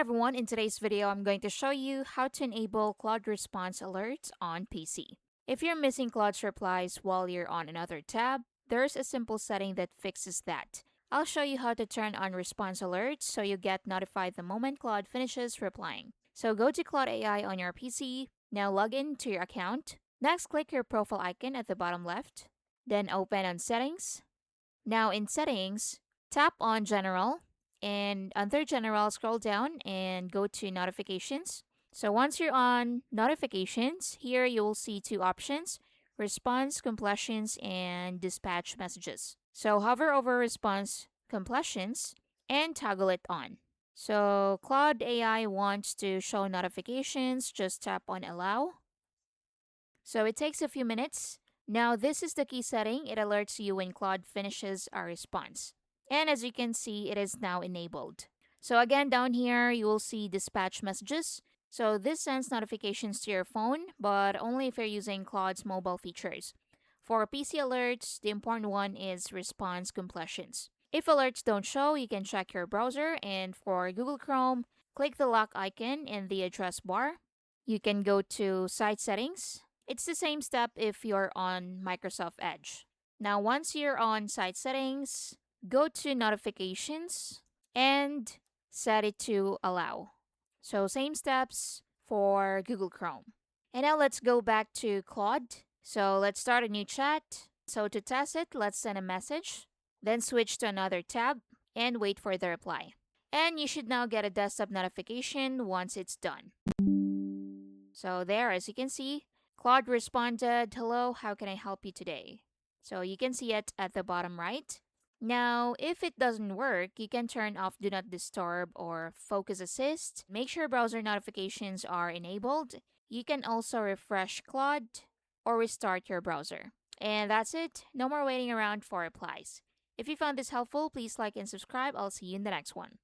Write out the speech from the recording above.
everyone, in today's video, I'm going to show you how to enable Claude response alerts on PC. If you're missing Claude's replies while you're on another tab, there's a simple setting that fixes that. I'll show you how to turn on response alerts so you get notified the moment Claude finishes replying. So go to Claude AI on your PC, now log in to your account. Next, click your profile icon at the bottom left, then open on Settings. Now in Settings, tap on General, and under General, scroll down and go to Notifications. So once you're on Notifications, here you will see two options: Response Completions and Dispatch Messages. So hover over Response Completions and toggle it on. So Claude AI wants to show notifications, just tap on Allow. So it takes a few minutes. Now, this is the key setting. It alerts you when Claude finishes a response. And as you can see, it is now enabled. So again, down here, you will see dispatch messages. So this sends notifications to your phone, but only if you're using Claude's mobile features. For PC alerts, the important one is response completions. If alerts don't show, you can check your browser, and for Google Chrome, click the lock icon in the address bar. You can go to Site Settings. It's the same step if you're on Microsoft Edge. Now, once you're on Site Settings, go to Notifications and set it to Allow. So, same steps for Google Chrome. And now let's go back to Claude. So, let's start a new chat. So, to test it, let's send a message, then switch to another tab and wait for the reply. And you should now get a desktop notification once it's done. So, there, as you can see, Claude responded, "Hello, how can I help you today?" So you can see it at the bottom right. Now, if it doesn't work, you can turn off Do Not Disturb or Focus Assist. Make sure browser notifications are enabled. You can also refresh Claude or restart your browser. And that's it. No more waiting around for replies. If you found this helpful, please like and subscribe. I'll see you in the next one.